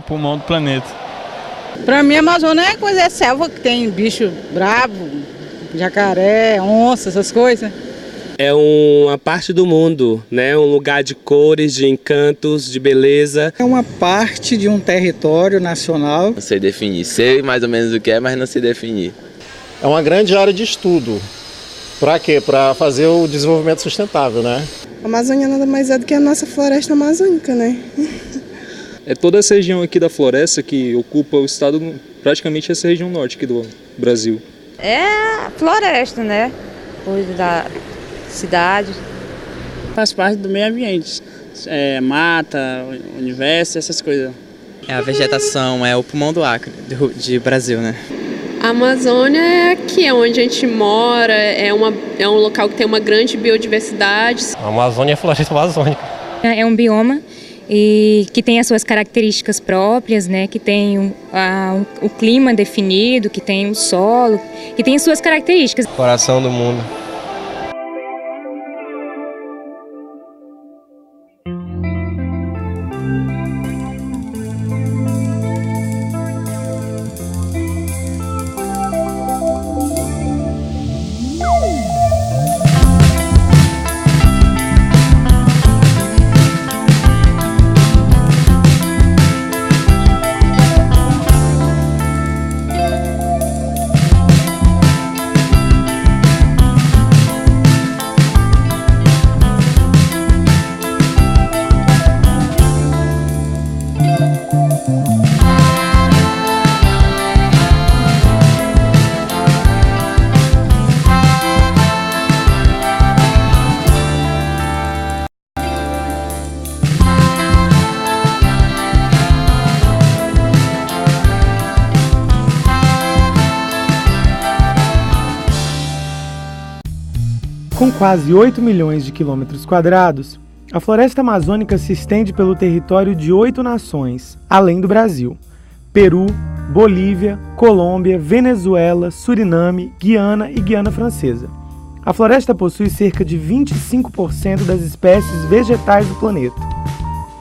pulmão do planeta. Para mim, a Amazônia é selva que tem bicho bravo, jacaré, onça, essas coisas. É uma parte do mundo, né? Um lugar de cores, de encantos, de beleza. É uma parte de um território nacional. Não sei definir, sei mais ou menos o que é, mas não sei definir. É uma grande área de estudo. Para quê? Para fazer o desenvolvimento sustentável, né? A Amazônia nada mais é do que a nossa floresta amazônica, né? É toda essa região aqui da floresta que ocupa o estado, praticamente essa região norte aqui do Brasil. É a floresta, né? Coisa da cidade. Faz parte do meio ambiente. Mata, universo, essas coisas. É a vegetação, é o pulmão do Acre, de Brasil, né? A Amazônia é aqui, é onde a gente mora, é um local que tem uma grande biodiversidade. A Amazônia é a floresta amazônica. É um bioma e que tem as suas características próprias, né? Que tem o clima definido, que tem o solo, que tem as suas características. Coração do mundo. Com quase 8 milhões de quilômetros quadrados, a floresta amazônica se estende pelo território de 8 nações, além do Brasil: Peru, Bolívia, Colômbia, Venezuela, Suriname, Guiana e Guiana Francesa. A floresta possui cerca de 25% das espécies vegetais do planeta.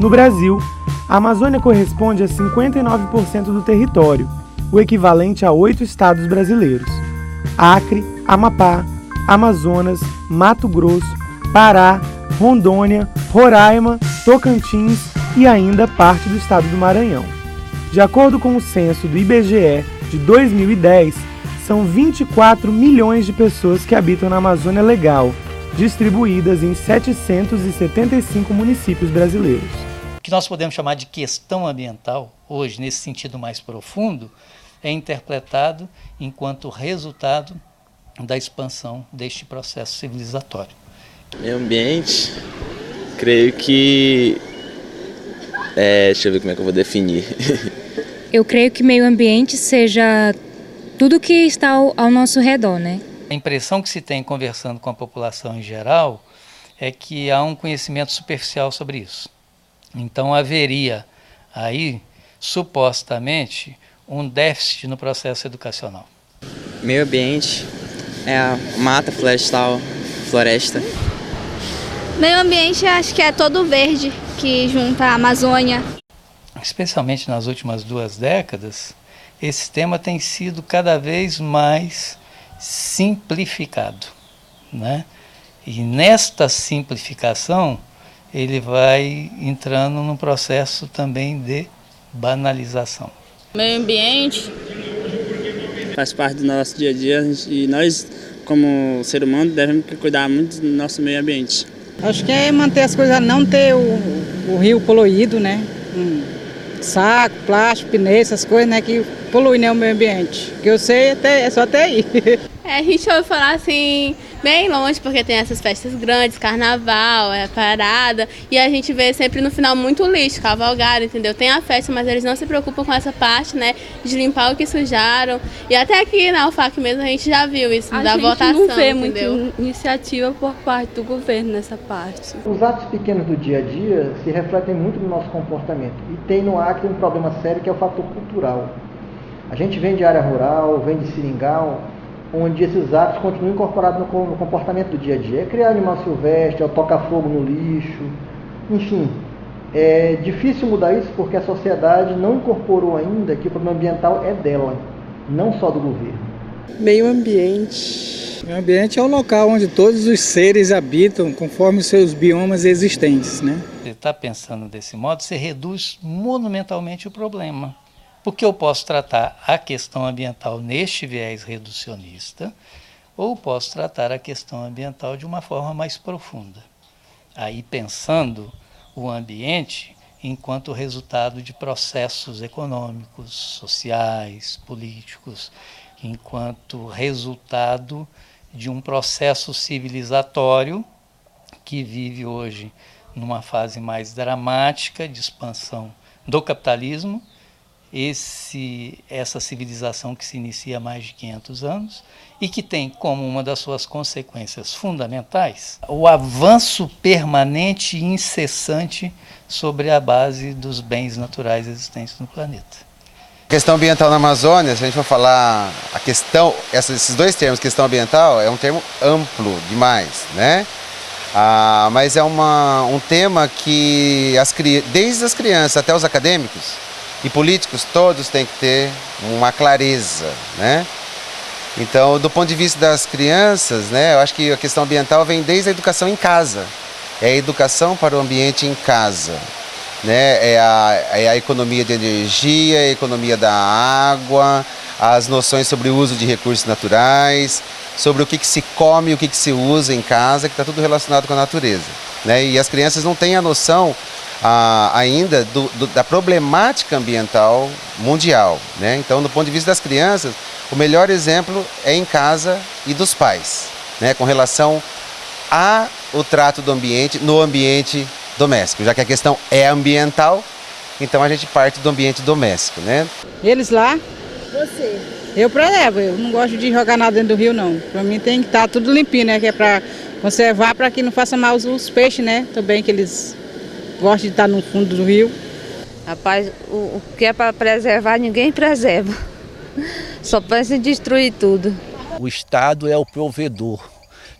No Brasil, a Amazônia corresponde a 59% do território, o equivalente a 8 estados brasileiros: Acre, Amapá, Amazonas, Mato Grosso, Pará, Rondônia, Roraima, Tocantins e ainda parte do estado do Maranhão. De acordo com o censo do IBGE de 2010, são 24 milhões de pessoas que habitam na Amazônia Legal, distribuídas em 775 municípios brasileiros. O que nós podemos chamar de questão ambiental, hoje, nesse sentido mais profundo, é interpretado enquanto resultado da expansão deste processo civilizatório. Meio ambiente, creio que... deixa eu ver como é que eu vou definir. Eu creio que meio ambiente seja tudo que está ao nosso redor, né? A impressão que se tem conversando com a população em geral é que há um conhecimento superficial sobre isso. Então haveria aí, supostamente, um déficit no processo educacional. Meio ambiente é a mata florestal, floresta. Meio ambiente acho que é todo verde que junta a Amazônia. Especialmente nas últimas 2 décadas, esse tema tem sido cada vez mais simplificado, né? E nesta simplificação, ele vai entrando num processo também de banalização. Meio ambiente faz parte do nosso dia a dia e nós, como ser humano, devemos cuidar muito do nosso meio ambiente. Acho que é manter as coisas, não ter o rio poluído, né? Saco, plástico, pneu, essas coisas, né? Que poluem, né, o meio ambiente. Que eu sei, é só até aí. A gente ouve falar assim, bem longe, porque tem essas festas grandes, carnaval, parada, e a gente vê sempre no final muito lixo, cavalgada, entendeu? Tem a festa, mas eles não se preocupam com essa parte, né, de limpar o que sujaram. E até aqui na UFAC mesmo a gente já viu isso, da votação, A gente não vê muita iniciativa por parte do governo nessa parte. Os atos pequenos do dia a dia se refletem muito no nosso comportamento. E tem no Acre um problema sério que é o fator cultural. A gente vem de área rural, vem de seringal, onde esses atos continuam incorporados no comportamento do dia a dia. É criar animal silvestre, é o tocar fogo no lixo, enfim. É difícil mudar isso porque a sociedade não incorporou ainda que o problema ambiental é dela, não só do governo. Meio ambiente. O meio ambiente é o local onde todos os seres habitam conforme os seus biomas existentes, né? Você está pensando desse modo, você reduz monumentalmente o problema. Porque eu posso tratar a questão ambiental neste viés reducionista, ou posso tratar a questão ambiental de uma forma mais profunda. Aí pensando o ambiente enquanto resultado de processos econômicos, sociais, políticos, enquanto resultado de um processo civilizatório que vive hoje numa fase mais dramática de expansão do capitalismo, essa civilização que se inicia há mais de 500 anos e que tem como uma das suas consequências fundamentais o avanço permanente e incessante sobre a base dos bens naturais existentes no planeta. A questão ambiental na Amazônia, se a gente for falar a questão, esses dois termos, questão ambiental, é um termo amplo demais, né? Mas é um tema que desde as crianças até os acadêmicos e políticos, todos têm que ter uma clareza, né? Então, do ponto de vista das crianças, né, eu acho que a questão ambiental vem desde a educação em casa. É a educação para o ambiente em casa, né? É a economia de energia, a economia da água, as noções sobre o uso de recursos naturais, sobre o que se come, o que se usa em casa, que está tudo relacionado com a natureza, né? E as crianças não têm a noção ainda da problemática ambiental mundial, né? Então, do ponto de vista das crianças, o melhor exemplo é em casa e dos pais, né? Com relação ao trato do ambiente no ambiente doméstico, já que a questão é ambiental, então a gente parte do ambiente doméstico, né? Eles lá? Você? Eu preservo, eu não gosto de jogar nada dentro do rio, não. Para mim tem que estar tudo limpinho, né? Que é para conservar, para que não faça mal os peixes, né? Também que eles gostam de estar no fundo do rio. Rapaz, o que é para preservar, ninguém preserva. Só pensa em destruir tudo. O Estado é o provedor,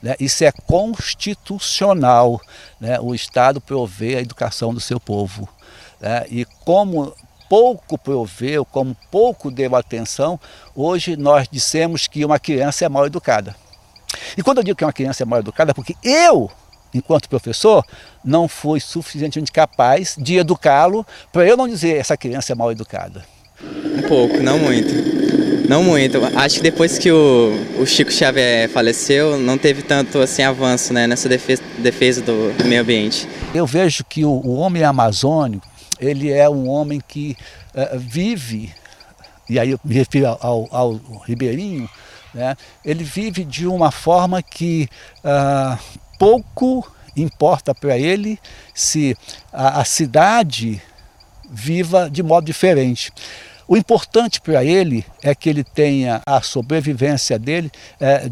né? Isso é constitucional, né? O Estado provê a educação do seu povo, né? E como pouco proveu, como pouco deu atenção, hoje nós dissemos que uma criança é mal educada. E quando eu digo que uma criança é mal educada, é porque eu, enquanto professor, não fui suficientemente capaz de educá-lo para eu não dizer essa criança é mal educada. Um pouco, não muito. Não muito. Acho que depois que o Chico Xavier faleceu, não teve tanto assim, avanço, né, nessa defesa do meio ambiente. Eu vejo que o homem amazônico, ele é um homem que vive, e aí eu me refiro ao ribeirinho, né, ele vive de uma forma que pouco importa para ele se a cidade viva de modo diferente. O importante para ele é que ele tenha a sobrevivência dele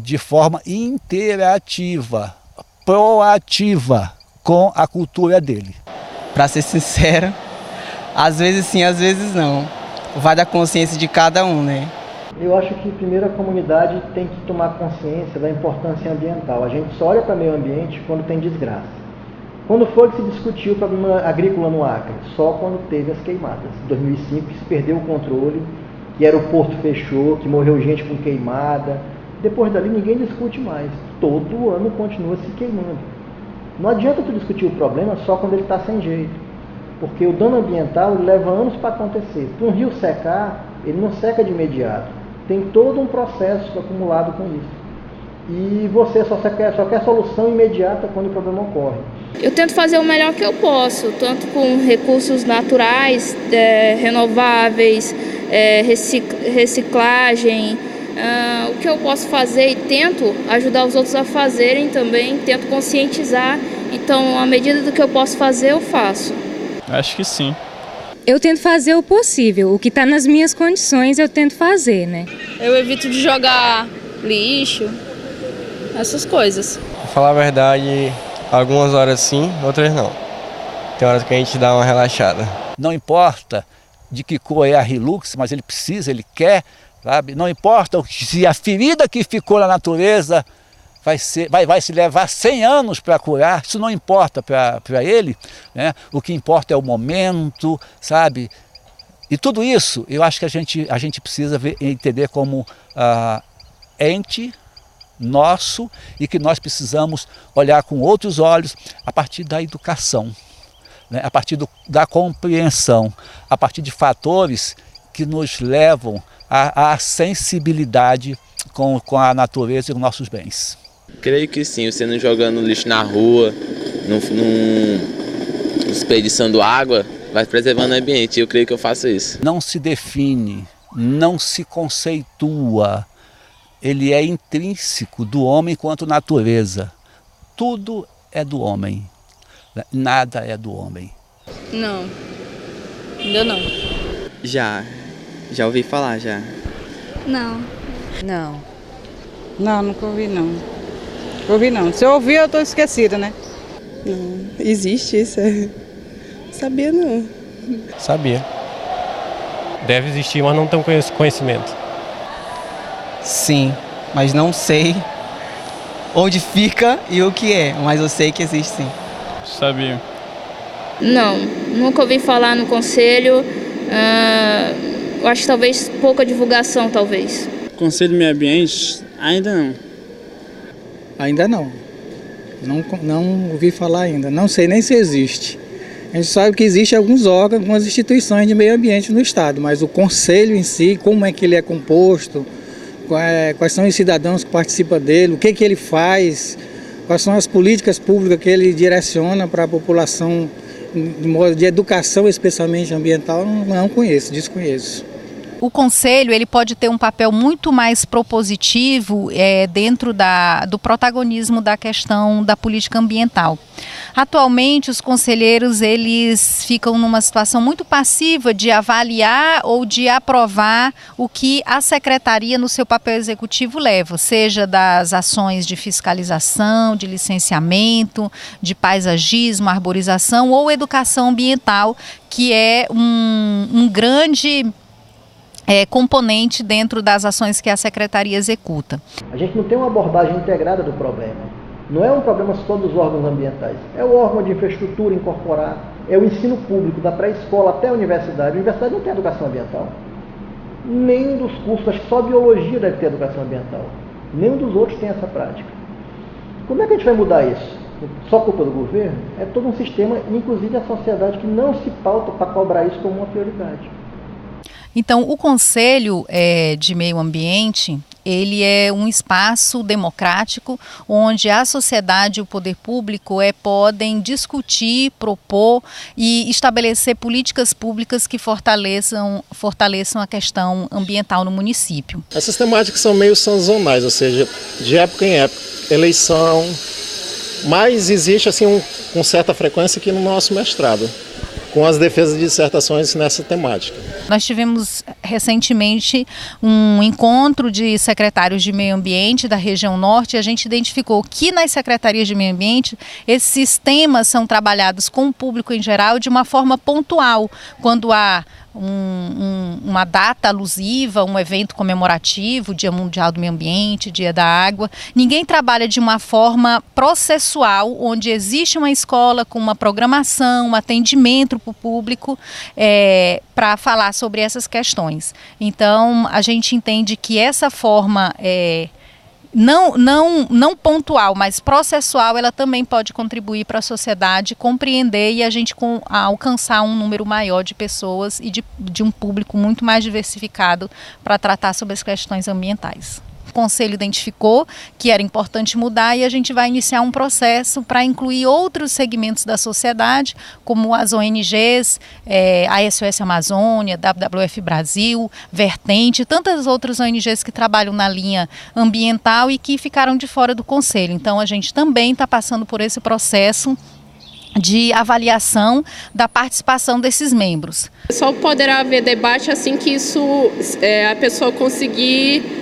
de forma interativa, proativa com a cultura dele. Para ser sincero, às vezes sim, às vezes não. Vai da consciência de cada um, né? Eu acho que primeiro a comunidade tem que tomar consciência da importância ambiental. A gente só olha para o meio ambiente quando tem desgraça. Quando foi que se discutiu o problema agrícola no Acre? Só quando teve as queimadas. Em 2005 se perdeu o controle, que era o porto fechou, que morreu gente com queimada. Depois dali ninguém discute mais. Todo ano continua se queimando. Não adianta tu discutir o problema só quando ele está sem jeito. Porque o dano ambiental leva anos para acontecer. Para um rio secar, ele não seca de imediato. Tem todo um processo acumulado com isso. E você só quer solução imediata quando o problema ocorre. Eu tento fazer o melhor que eu posso, tanto com recursos naturais, renováveis, reciclagem, o que eu posso fazer e tento ajudar os outros a fazerem também, tento conscientizar, então à medida do que eu posso fazer, eu faço. Acho que sim. Eu tento fazer o possível, o que está nas minhas condições eu tento fazer, né? Eu evito de jogar lixo, essas coisas. Pra falar a verdade, algumas horas sim, outras não. Tem horas que a gente dá uma relaxada. Não importa de que cor é a Hilux, mas ele precisa, ele quer, sabe? Não importa se a ferida que ficou na natureza vai se levar 100 anos para curar, isso não importa para ele, né? O que importa é o momento, sabe? E tudo isso, eu acho que a gente precisa entender como ente nosso e que nós precisamos olhar com outros olhos a partir da educação, né? A partir da compreensão, a partir de fatores que nos levam à sensibilidade com a natureza e com nossos bens. Creio que sim, você não jogando lixo na rua, não desperdiçando água, vai preservando o ambiente. Eu creio que eu faço isso. Não se define, não se conceitua. Ele é intrínseco do homem quanto natureza. Tudo é do homem, nada é do homem. Não, ainda não. Já ouvi falar, já. Não. Não, nunca ouvi não. Nunca ouvi não. Se eu ouvir, eu estou esquecida, né? Não, existe isso? Sabia não. Sabia. Deve existir, mas não tenho conhecimento. Sim, mas não sei onde fica e o que é, mas eu sei que existe sim. Sabia. Não, nunca ouvi falar no conselho. Eu acho que talvez pouca divulgação, talvez. Conselho Meio Ambiente, ainda não. Ainda não. Não ouvi falar ainda. Não sei nem se existe. A gente sabe que existem alguns órgãos, algumas instituições de meio ambiente no estado, mas o conselho em si, como é que ele é composto, quais são os cidadãos que participam dele, o que ele faz, quais são as políticas públicas que ele direciona para a população de modo de educação, especialmente ambiental, não conheço, desconheço. O conselho ele pode ter um papel muito mais propositivo dentro do protagonismo da questão da política ambiental. Atualmente, os conselheiros eles ficam numa situação muito passiva de avaliar ou de aprovar o que a secretaria no seu papel executivo leva, seja das ações de fiscalização, de licenciamento, de paisagismo, arborização ou educação ambiental, que é um grande componente dentro das ações que a secretaria executa. A gente não tem uma abordagem integrada do problema. Não é um problema só dos órgãos ambientais. É o órgão de infraestrutura incorporar, é o ensino público, da pré-escola até a universidade. A universidade não tem educação ambiental. Nenhum dos cursos, acho que só a biologia deve ter educação ambiental. Nenhum dos outros tem essa prática. Como é que a gente vai mudar isso? Só culpa do governo? É todo um sistema, inclusive a sociedade, que não se pauta para cobrar isso como uma prioridade. Então, o Conselho de Meio Ambiente, ele é um espaço democrático onde a sociedade e o poder público podem discutir, propor e estabelecer políticas públicas que fortaleçam a questão ambiental no município. Essas temáticas são meio sazonais, ou seja, de época em época, eleição, mas existe assim com certa frequência aqui no nosso mestrado, com as defesas de dissertações nessa temática. Nós tivemos recentemente um encontro de secretários de meio ambiente da região norte e a gente identificou que nas secretarias de meio ambiente esses temas são trabalhados com o público em geral de uma forma pontual, quando há uma data alusiva, um evento comemorativo, Dia Mundial do Meio Ambiente, Dia da Água. Ninguém trabalha de uma forma processual, onde existe uma escola com uma programação, um atendimento para o público para falar sobre essas questões. Então, a gente entende que essa forma não pontual, mas processual, ela também pode contribuir para a sociedade compreender e a gente alcançar um número maior de pessoas e de um público muito mais diversificado para tratar sobre as questões ambientais. O Conselho identificou que era importante mudar e a gente vai iniciar um processo para incluir outros segmentos da sociedade, como as ONGs, a SOS Amazônia, WWF Brasil, Vertente, tantas outras ONGs que trabalham na linha ambiental e que ficaram de fora do Conselho. Então a gente também está passando por esse processo de avaliação da participação desses membros. Só poderá haver debate assim que a pessoa conseguir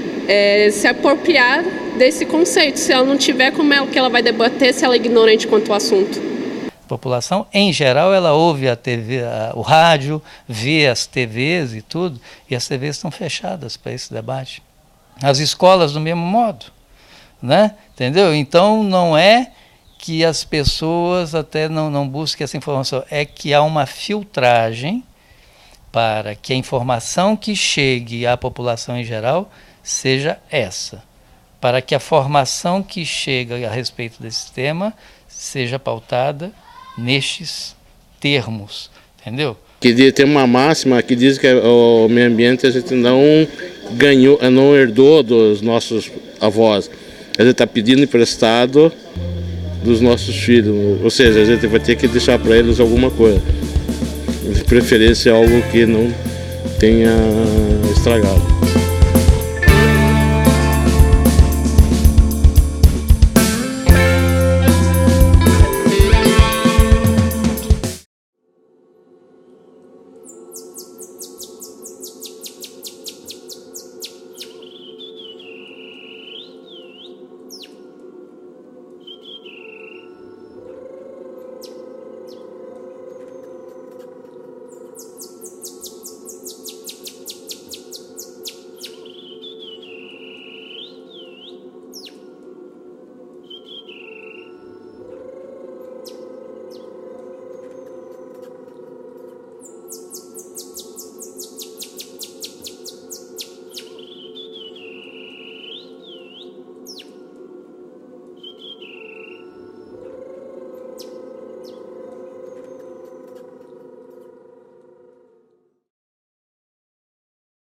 se apropriar desse conceito. Se ela não tiver, como é que ela vai debater se ela é ignorante quanto ao assunto? A população, em geral, ela ouve a TV, o rádio, vê as TVs e tudo, e as TVs estão fechadas para esse debate. As escolas, do mesmo modo. né? Entendeu? Então não é que as pessoas até não busquem essa informação, é que há uma filtragem para que a informação que chegue à população em geral seja essa, para que a formação que chega a respeito desse tema seja pautada nestes termos, entendeu? Que tem uma máxima que diz que o meio ambiente a gente não ganhou, não herdou dos nossos avós, a gente está pedindo emprestado dos nossos filhos, ou seja, a gente vai ter que deixar para eles alguma coisa, de preferência algo que não tenha estragado.